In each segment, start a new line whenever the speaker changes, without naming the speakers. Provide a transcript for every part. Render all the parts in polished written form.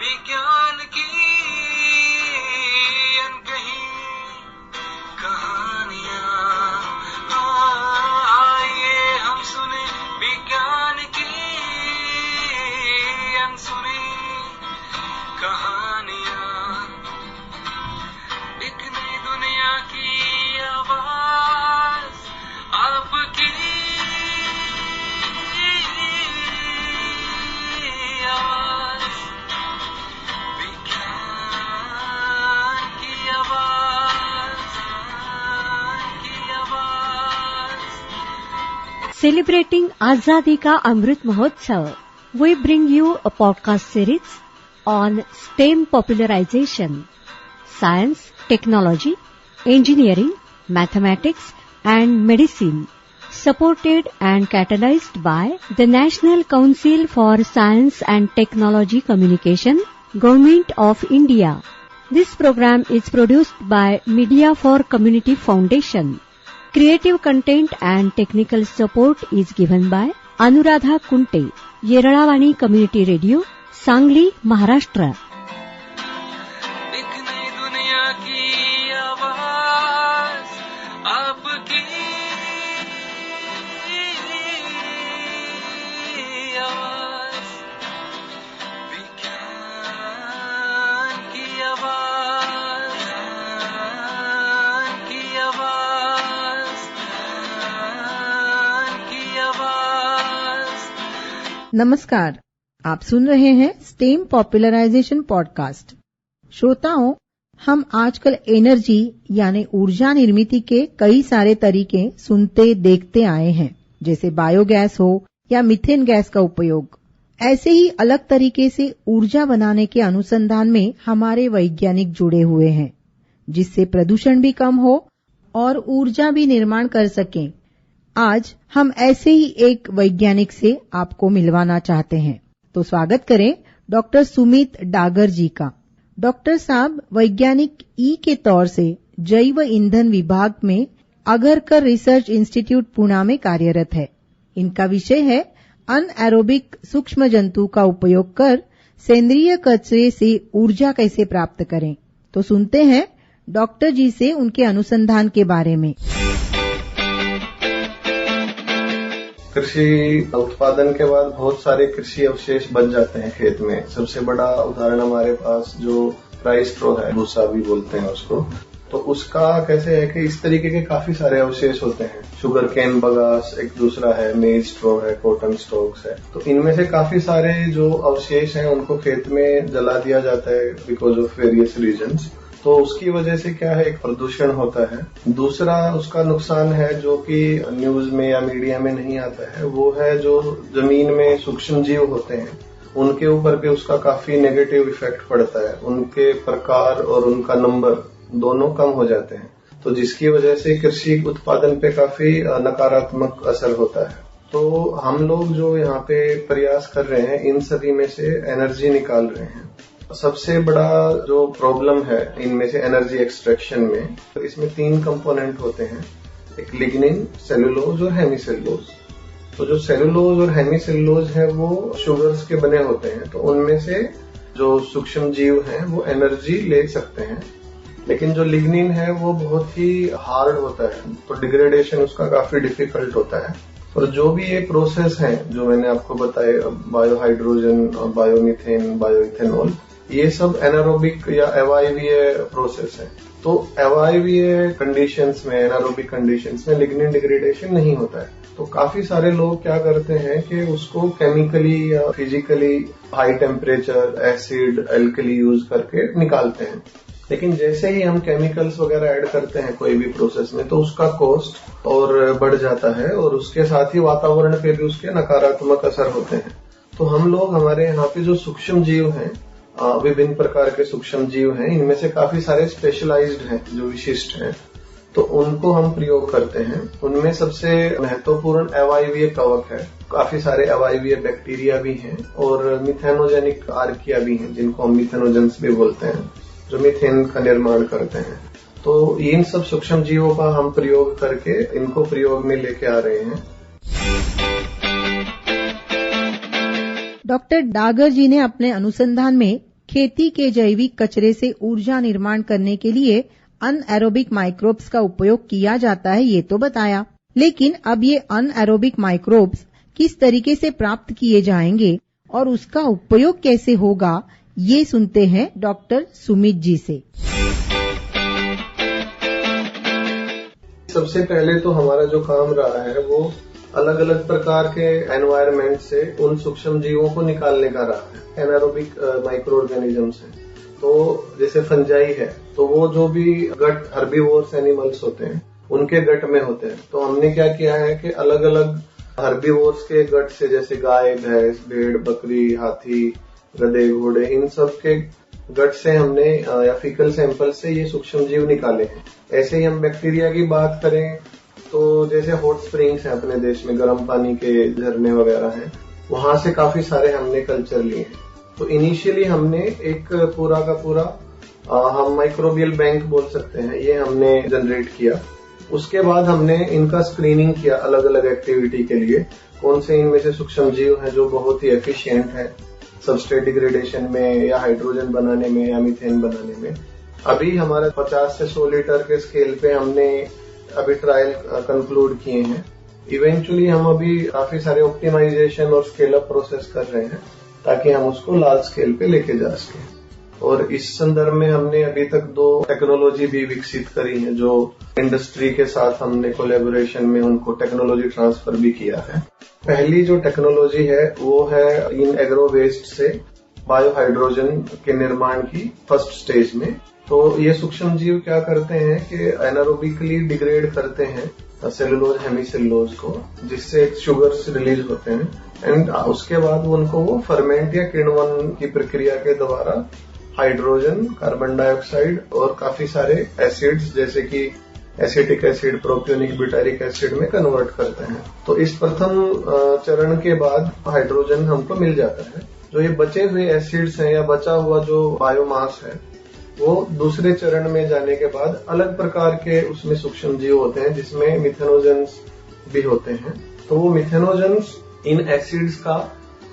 विज्ञान की अनकही कहानियां, आइए हम सुने विज्ञान की अनसुनी कहानियां, एक नई दुनिया की आवाज आपकी आवाज, विज्ञान की आवाज, की आवाज।
Celebrating Azadi Ka Amrit Mahotsav, we bring you a podcast series on STEM popularization, science, technology, engineering, mathematics and medicine, supported and catalyzed by the National Council for Science and Technology Communication, Government of India. This program is produced by Media for Community Foundation. Creative content and technical support is given by Anuradha Kunte, Yeralawani Community Radio, Sangli, Maharashtra.
एक नई दुनिया की आवाज आपकी आवाज, विज्ञान की आवाज, की आवाज, की आवाज।
नमस्कार, आप सुन रहे हैं स्टेम पॉपुलराइजेशन पॉडकास्ट। श्रोताओं, हम आजकल एनर्जी यानी ऊर्जा निर्मित के कई सारे तरीके सुनते देखते आए हैं, जैसे बायोगैस हो या मीथेन गैस का उपयोग। ऐसे ही अलग तरीके से ऊर्जा बनाने के अनुसंधान में हमारे वैज्ञानिक जुड़े हुए हैं, जिससे प्रदूषण भी कम हो और ऊर्जा भी निर्माण कर सकें। आज हम ऐसे ही एक वैज्ञानिक से आपको मिलवाना चाहते हैं, तो स्वागत करें डॉक्टर सुमित डागर जी का। डॉक्टर साहब वैज्ञानिक ई के तौर से जैव ईंधन विभाग में अगरकर रिसर्च इंस्टीट्यूट पुणे में कार्यरत है। इनका विषय है अनएरोबिक सूक्ष्म जंतु का उपयोग कर सेंद्रीय कचरे से ऊर्जा कैसे प्राप्त करें। तो सुनते हैं डॉक्टर जी से उनके अनुसंधान के बारे में।
कृषि उत्पादन के बाद बहुत सारे कृषि अवशेष बच जाते हैं खेत में। सबसे बड़ा उदाहरण हमारे पास जो राइस स्ट्रो है, भूसा भी बोलते हैं उसको, तो उसका कैसे है कि इस तरीके के काफी सारे अवशेष होते हैं। शुगर केन बगास एक दूसरा है, मेज स्ट्रो है, कॉटन स्टॉक्स है। तो इनमें से काफी सारे जो अवशेष हैं उनको खेत में जला दिया जाता है बिकॉज ऑफ वेरियस रीजंस। तो उसकी वजह से क्या है, एक प्रदूषण होता है। दूसरा उसका नुकसान है जो कि न्यूज में या मीडिया में नहीं आता है, वो है जो जमीन में सूक्ष्म जीव होते हैं उनके ऊपर भी उसका काफी नेगेटिव इफेक्ट पड़ता है। उनके प्रकार और उनका नंबर दोनों कम हो जाते हैं, तो जिसकी वजह से कृषि उत्पादन पे काफी नकारात्मक असर होता है। तो हम लोग जो यहाँ पे प्रयास कर रहे हैं, इन सभी में से एनर्जी निकाल रहे हैं। सबसे बड़ा जो प्रॉब्लम है इनमें से एनर्जी एक्सट्रैक्शन में, तो इसमें 3 कंपोनेंट होते हैं, एक लिग्निन, सेलुलोज और हेमीसेलुलोज। तो जो सेलुलोज और हेमीसेलुलोज है वो शुगर्स के बने होते हैं, तो उनमें से जो सूक्ष्म जीव हैं वो एनर्जी ले सकते हैं। लेकिन जो लिग्निन है वो बहुत ही हार्ड होता है, तो डिग्रेडेशन उसका काफी डिफिकल्ट होता है। और जो भी ये प्रोसेस है जो मैंने आपको बताए, बायोहाइड्रोजन, बायोमीथेन, बायोइथेनॉल, ये सब एनारोबिक या अवायवीय प्रोसेस है। तो अवायवीय कंडीशंस में, एनारोबिक कंडीशंस में लिग्निन डिग्रेडेशन नहीं होता है। तो काफी सारे लोग क्या करते हैं कि उसको केमिकली या physically high temperature, acid, alkali use करके निकालते हैं। लेकिन जैसे ही हम केमिकल्स वगैरह ऐड करते हैं कोई भी प्रोसेस में, तो उसका कॉस्ट और बढ़ जाता है और उसके साथ ही वातावरण पे भी उसके नकारात्मक असर होते हैं। तो हम लोग, हमारे यहाँ पे जो सूक्ष्म जीव हैं, विभिन्न प्रकार के सूक्ष्म जीव हैं, इनमें से काफी सारे स्पेशलाइज्ड हैं जो विशिष्ट हैं, तो उनको हम प्रयोग करते हैं। उनमें सबसे महत्वपूर्ण अवायवीय कवक है। काफी सारे अवायवीय बैक्टीरिया भी हैं और मिथेनोजेनिक आर्किया भी हैं, जिनको हम मिथेनोजेंस भी बोलते हैं, जो मीथेन का निर्माण करते हैं। तो इन सब सूक्ष्म जीवों का हम प्रयोग करके इनको प्रयोग में लेके आ रहे हैं।
डॉक्टर डागर जी ने अपने अनुसंधान में खेती के जैविक कचरे से ऊर्जा निर्माण करने के लिए अनएरोबिक माइक्रोब्स का उपयोग किया जाता है, ये तो बताया। लेकिन अब ये अनएरोबिक माइक्रोब्स किस तरीके से प्राप्त किए जाएंगे और उसका उपयोग कैसे होगा, ये सुनते हैं डॉक्टर सुमित जी से।
सबसे पहले तो हमारा जो काम रहा है वो अलग अलग प्रकार के एनवायरनमेंट से उन सूक्ष्म जीवों को निकालने का रहा है। एनारोबिक माइक्रो ऑर्गेनिजम्स हैं, तो जैसे फंजाई है, तो वो जो भी गट हर्बीवोर्स एनिमल्स होते हैं उनके गट में होते हैं। तो हमने क्या किया है कि अलग अलग हर्बीवोर्स के गट से, जैसे गाय, भैंस, भेड़, बकरी, हाथी, गधे, घोड़े, इन सब के गट से हमने या फीकल सैंपल से ये सूक्ष्म जीव निकाले हैं। ऐसे ही हम बैक्टीरिया की बात करें तो जैसे हॉट स्प्रिंग्स हैं अपने देश में, गर्म पानी के झरने वगैरह हैं, वहां से काफी सारे हमने कल्चर लिए हैं। तो इनिशियली हमने एक पूरा का पूरा हम माइक्रोबियल बैंक बोल सकते हैं, ये हमने जनरेट किया। उसके बाद हमने इनका स्क्रीनिंग किया अलग अलग एक्टिविटी के लिए, कौन से इनमें से सूक्ष्म जीव हैं जो बहुत ही एफिशिएंट है सबस्ट्रेट डिग्रेडेशन में या हाइड्रोजन बनाने में या मीथेन बनाने में। अभी हमारे 50 से 100 लीटर के स्केल पे हमने अभी ट्रायल कंक्लूड किए हैं। इवेंचुअली हम अभी काफी सारे ऑप्टिमाइजेशन और स्केल अप प्रोसेस कर रहे हैं ताकि हम उसको लार्ज स्केल पे लेके जा सकें। और इस संदर्भ में हमने अभी तक 2 टेक्नोलॉजी भी विकसित करी है, जो इंडस्ट्री के साथ हमने कोलैबोरेशन में उनको टेक्नोलॉजी ट्रांसफर भी किया है। पहली जो टेक्नोलॉजी है वो है इन एग्रो वेस्ट से बायोहाइड्रोजन के निर्माण की फर्स्ट स्टेज में। तो ये सूक्ष्म जीव क्या करते हैं कि एनारोबिकली डिग्रेड करते हैं सेलुलोज हेमीसेलुलोज को, जिससे शुगर्स रिलीज होते हैं एंड उसके बाद उनको वो फर्मेंट या किण्वन की प्रक्रिया के द्वारा हाइड्रोजन, कार्बन डाइऑक्साइड और काफी सारे एसिड्स जैसे कि acetic acid, propionic butyric acid में कन्वर्ट करते हैं। तो इस प्रथम चरण के बाद हाइड्रोजन हमको मिल जाता है। जो ये बचे हुए एसिड्स हैं या बचा हुआ जो बायोमास है वो दूसरे चरण में जाने के बाद अलग प्रकार के उसमें सूक्ष्म जीव होते हैं जिसमें मिथेनोजेंस भी होते हैं। तो वो मिथेनोजेंस इन एसिड्स का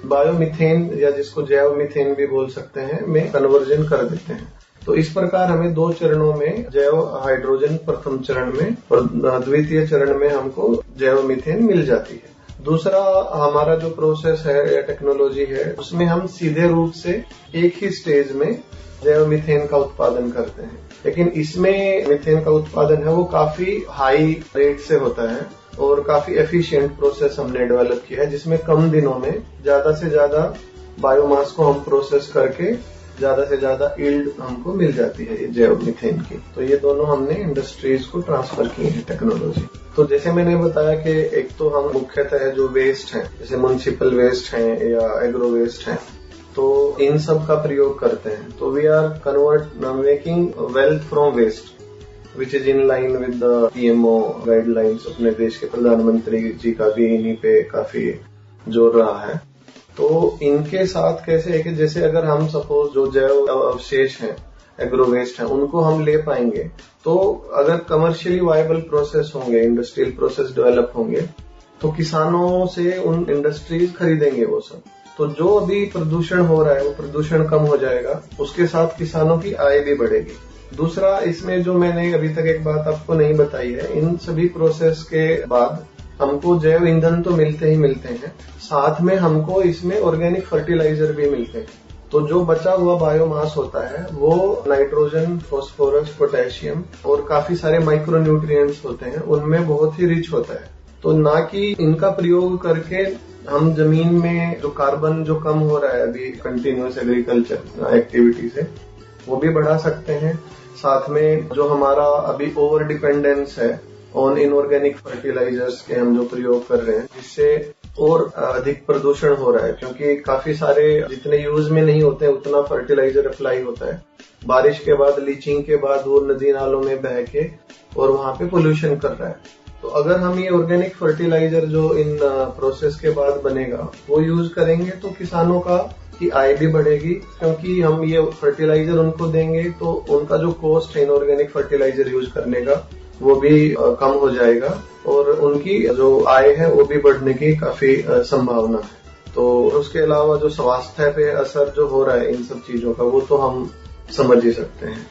बायोमीथेन या जिसको जैव मीथेन भी बोल सकते हैं में कन्वर्जन कर देते हैं। तो इस प्रकार हमें 2 चरणों में जैव हाइड्रोजन प्रथम चरण में और द्वितीय चरण में हमको जैव मीथेन मिल जाती है। दूसरा हमारा जो प्रोसेस है या टेक्नोलॉजी है उसमें हम सीधे रूप से एक ही स्टेज में जैव मीथेन का उत्पादन करते हैं, लेकिन इसमें मीथेन का उत्पादन है वो काफी हाई रेट से होता है और काफी एफिशिएंट प्रोसेस हमने डेवलप किया है, जिसमें कम दिनों में ज्यादा से ज्यादा बायोमास को हम प्रोसेस करके ज्यादा से ज्यादा यील्ड हमको मिल जाती है ये जैव मीथेन की। तो ये दोनों हमने इंडस्ट्रीज को ट्रांसफर की है टेक्नोलॉजी। तो जैसे मैंने बताया कि एक तो हम मुख्यतः जो वेस्ट हैं जैसे म्युनिसिपल वेस्ट हैं या एग्रो वेस्ट हैं, तो इन सब का प्रयोग करते हैं। तो we are making wealth from waste which is in line with the PMO guidelines. अपने देश के प्रधानमंत्री जी का भी इन्हीं पे काफी जोर रहा है। तो इनके साथ कैसे है कि जैसे अगर हम सपोज जो जैव अवशेष हैं, एग्रो वेस्ट हैं, उनको हम ले पाएंगे तो अगर कमर्शियली वायबल प्रोसेस होंगे, इंडस्ट्रियल प्रोसेस डेवलप होंगे तो किसानों से उन इंडस्ट्रीज खरीदेंगे वो सब। तो जो अभी प्रदूषण हो रहा है वो प्रदूषण कम हो जाएगा, उसके साथ किसानों की आय भी बढ़ेगी। दूसरा इसमें जो मैंने अभी तक एक बात आपको नहीं बताई है, इन सभी प्रोसेस के बाद हमको जैव ईंधन तो मिलते ही मिलते हैं, साथ में हमको इसमें ऑर्गेनिक फर्टिलाइजर भी मिलते हैं। तो जो बचा हुआ बायोमास होता है वो नाइट्रोजन, फास्फोरस, पोटेशियम और काफी सारे माइक्रो न्यूट्रिएंट्स होते हैं, उनमें बहुत ही रिच होता है। तो ना कि इनका प्रयोग करके हम जमीन में जो कार्बन जो कम हो रहा है अभी कंटिन्यूअस एग्रीकल्चर एक्टिविटी से, वो भी बढ़ा सकते हैं। साथ में जो हमारा अभी ओवर डिपेंडेंस है ऑन इनऑर्गेनिक फर्टिलाइजर्स के हम जो प्रयोग कर रहे हैं, जिससे और अधिक प्रदूषण हो रहा है, क्योंकि काफी सारे जितने यूज में नहीं होते हैं उतना फर्टिलाइजर अप्लाई होता है। बारिश के बाद, लीचिंग के बाद वो नदी नालों में बह के और वहां पे पोल्यूशन कर रहा है। तो अगर हम ये ऑर्गेनिक फर्टिलाइजर जो इन प्रोसेस के बाद बनेगा वो यूज करेंगे तो किसानों की आय भी बढ़ेगी, क्योंकि हम ये फर्टिलाइजर उनको देंगे तो उनका जो कॉस्ट है इनऑर्गेनिक फर्टिलाइजर यूज करने का वो भी कम हो जाएगा और उनकी जो आय है वो भी बढ़ने की काफी संभावना है। तो उसके अलावा जो स्वास्थ्य पे असर जो हो रहा है इन सब चीजों का, वो तो हम समझ ही सकते हैं।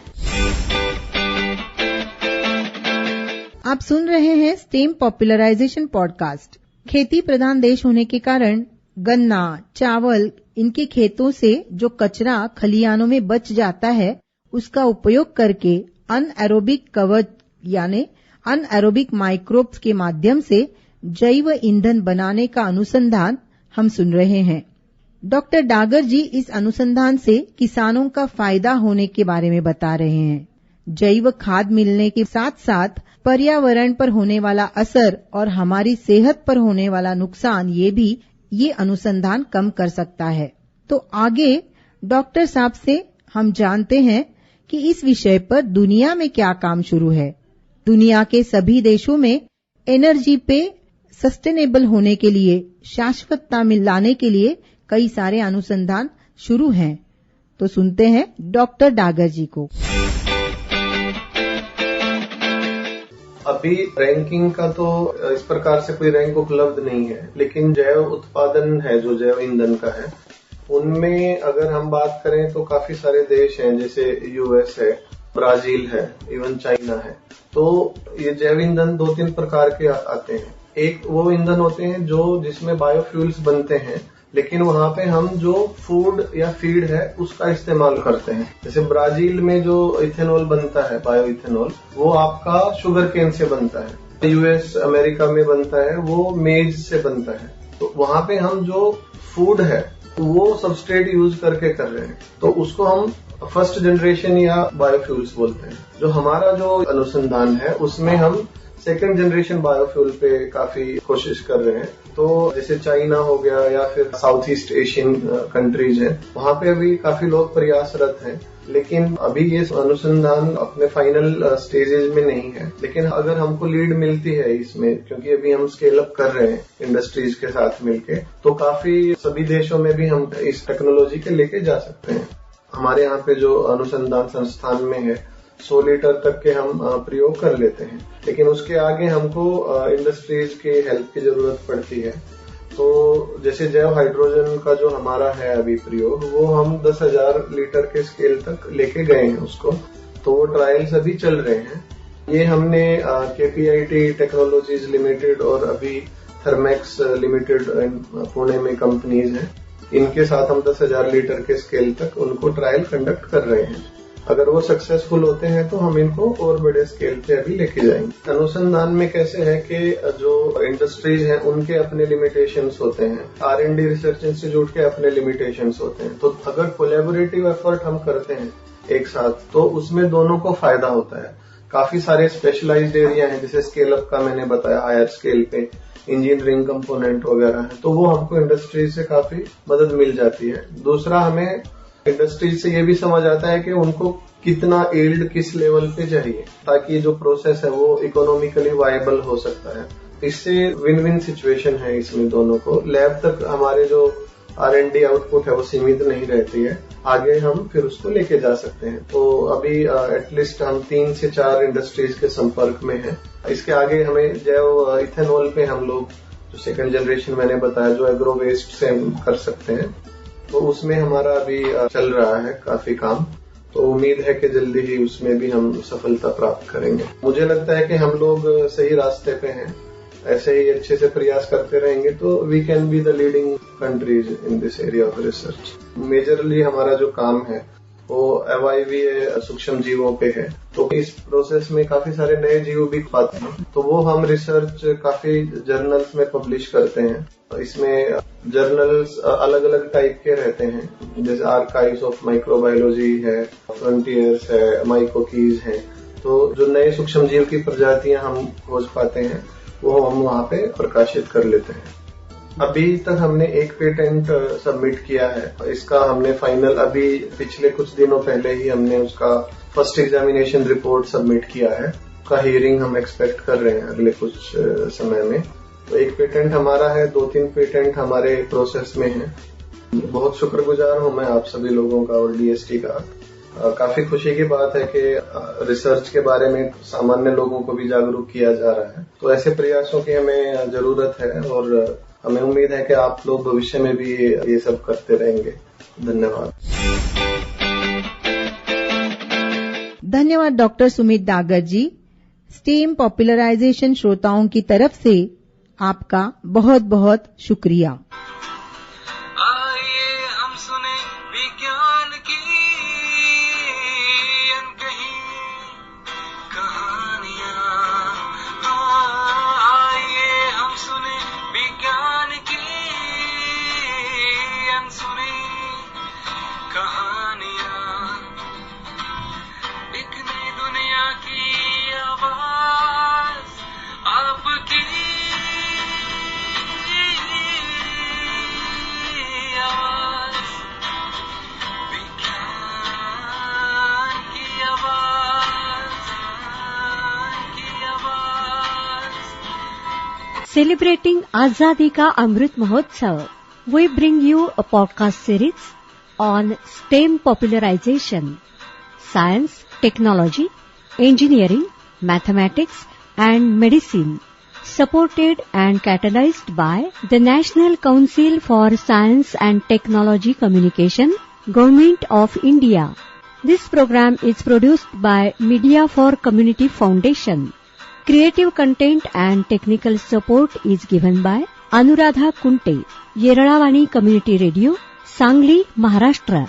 आप सुन रहे हैं स्टेम पॉपुलराइजेशन पॉडकास्ट। खेती प्रधान देश होने के कारण गन्ना, चावल, इनके खेतों से जो कचरा खलिहानों में बच जाता है, उसका उपयोग करके अनएरोबिक कवच यानी अनएरोबिक माइक्रोब्स के माध्यम से जैव ईंधन बनाने का अनुसंधान हम सुन रहे हैं। डॉक्टर डागर जी इस अनुसंधान से किसानों का फायदा होने के बारे में बता रहे हैं। जैव खाद मिलने के साथ साथ पर्यावरण पर होने वाला असर और हमारी सेहत पर होने वाला नुकसान ये अनुसंधान कम कर सकता है। तो आगे डॉक्टर साहब से हम जानते हैं कि इस विषय पर दुनिया में क्या काम शुरू है। दुनिया के सभी देशों में एनर्जी पे सस्टेनेबल होने के लिए, शाश्वतता में लाने के लिए कई सारे अनुसंधान शुरू हैं। तो सुनते हैं डॉक्टर डागर जी को।
अभी रैंकिंग का तो इस प्रकार से कोई रैंक उपलब्ध नहीं है, लेकिन जैव उत्पादन है जो जैव ईंधन का है, उनमें अगर हम बात करें तो काफी सारे देश हैं, जैसे यूएस है, ब्राजील है, इवन चाइना है। तो ये जैव ईंधन 2-3 प्रकार के आते हैं। एक वो ईंधन होते हैं जो जिसमें बायोफ्यूल्स बनते हैं, लेकिन वहां पे हम जो फूड या फीड है उसका इस्तेमाल करते हैं। जैसे ब्राजील में जो इथेनॉल बनता है, बायो इथेनॉल, वो आपका शुगर केन से बनता है। यूएस अमेरिका में बनता है वो मेज से बनता है। तो वहां पे हम जो फूड है वो सबस्ट्रेट यूज करके कर रहे हैं, तो उसको हम फर्स्ट जनरेशन या बायोफ्यूल्स बोलते हैं। जो हमारा जो अनुसंधान है उसमें हम सेकंड जनरेशन बायोफ्यूल पे काफी कोशिश कर रहे हैं। तो जैसे चाइना हो गया या फिर साउथ ईस्ट एशियन कंट्रीज हैं, वहां पे अभी काफी लोग प्रयासरत हैं, लेकिन अभी ये अनुसंधान अपने फाइनल स्टेजेस में नहीं है। लेकिन अगर हमको लीड मिलती है इसमें, क्योंकि अभी हम स्केल अप कर रहे हैं इंडस्ट्रीज के साथ मिलके, तो काफी सभी देशों में भी हम इस टेक्नोलॉजी के लेके जा सकते हैं। हमारे यहाँ पे जो अनुसंधान संस्थान में है 100 लीटर तक के हम प्रयोग कर लेते हैं, लेकिन उसके आगे हमको इंडस्ट्रीज के हेल्प की जरूरत पड़ती है। तो जैसे जैव हाइड्रोजन का जो हमारा है अभी प्रयोग, वो हम 10,000 लीटर के स्केल तक लेके गए हैं उसको, तो वो ट्रायल्स अभी चल रहे हैं। ये हमने KPIT टेक्नोलॉजीज लिमिटेड और अभी थर्मेक्स लिमिटेड पुणे में कंपनीज हैं, इनके साथ हम 10,000 लीटर के स्केल तक उनको ट्रायल कंडक्ट कर रहे हैं। अगर वो सक्सेसफुल होते हैं तो हम इनको और बड़े स्केल पे अभी लेके जाएंगे। अनुसंधान में कैसे है कि जो इंडस्ट्रीज हैं उनके अपने लिमिटेशंस होते हैं, R&D रिसर्च इंस्टीट्यूट के अपने लिमिटेशंस होते हैं। तो अगर कोलैबोरेटिव एफर्ट हम करते हैं एक साथ, तो उसमें दोनों को फायदा होता है। काफी सारे स्पेशलाइज्ड एरिया हैं, जैसे स्केल अप का मैंने बताया, हायर स्केल पे इंजीनियरिंग कंपोनेंट वगैरह है, तो वो हमको इंडस्ट्रीज से काफी मदद मिल जाती है। दूसरा, हमें इंडस्ट्रीज से ये भी समझ आता है कि उनको कितना यील्ड किस लेवल पे चाहिए, ताकि जो प्रोसेस है वो इकोनॉमिकली वायबल हो सकता है। इससे विन विन सिचुएशन है इसमें दोनों को। लैब तक हमारे जो R&D आउटपुट है वो सीमित नहीं रहती है, आगे हम फिर उसको लेके जा सकते हैं। तो अभी एटलीस्ट हम 3 से 4 इंडस्ट्रीज के संपर्क में हैं। इसके आगे हमें जैव इथेनॉल पे हम लोग जो सेकंड जनरेशन मैंने बताया, जो एग्रो वेस्ट से हम कर सकते हैं, तो उसमें हमारा अभी चल रहा है काफी काम। तो उम्मीद है कि जल्दी ही उसमें भी हम सफलता प्राप्त करेंगे। मुझे लगता है कि हम लोग सही रास्ते पे हैं। ऐसे ही अच्छे से प्रयास करते रहेंगे तो we can be the leading countries in this area of research. Majorly हमारा जो काम है वो FIV सूक्ष्म जीवों पे है। तो इस प्रोसेस में काफी सारे नए जीव भी पाते हैं, तो वो हम रिसर्च काफी जर्नल्स में पब्लिश करते हैं। इसमें जर्नल्स अलग अलग टाइप के रहते हैं, जैसे आर्काइव्स ऑफ माइक्रोबायोलॉजी है, फ्रंटियर्स है, माइकोकीज है। तो जो नए सूक्ष्म जीव की प्रजातियां हम खोज पाते हैं वो हम वहां पे प्रकाशित कर लेते हैं। अभी तक हमने एक पेटेंट सबमिट किया है। इसका हमने फाइनल अभी पिछले कुछ दिनों पहले ही हमने उसका फर्स्ट एग्जामिनेशन रिपोर्ट सबमिट किया है। उसका हियरिंग हम एक्सपेक्ट कर रहे हैं अगले कुछ समय में। तो एक पेटेंट हमारा है, 2-3 पेटेंट हमारे प्रोसेस में हैं। बहुत शुक्रगुजार हूं मैं आप सभी लोगों का और DST का काफी खुशी की बात है कि रिसर्च के बारे में सामान्य लोगों को भी जागरूक किया जा रहा है। तो ऐसे प्रयासों की हमें जरूरत है और हमें उम्मीद है कि आप लोग भविष्य में भी ये सब करते रहेंगे। धन्यवाद।
धन्यवाद डॉक्टर सुमित डागर जी। स्टेम पॉपुलराइजेशन श्रोताओं की तरफ से आपका बहुत बहुत शुक्रिया।
आइए हम सुने विज्ञान की अनकही कहानियां। आइए हम सुने विज्ञान की अनसुनी कहानियां। एक नई दुनिया की आवाज आपकी आवाज, विज्ञान की आवाज, की आवाज।
Celebrating Azadi Ka Amrit Mahotsav, we bring you a podcast series on STEM popularization, science, technology, engineering, mathematics and medicine, supported and catalyzed by the National Council for Science and Technology Communication, Government of India. This program is produced by Media for Community Foundation. Creative content and technical support is given by Anuradha Kunte, Yeralawani Community Radio, Sangli, Maharashtra.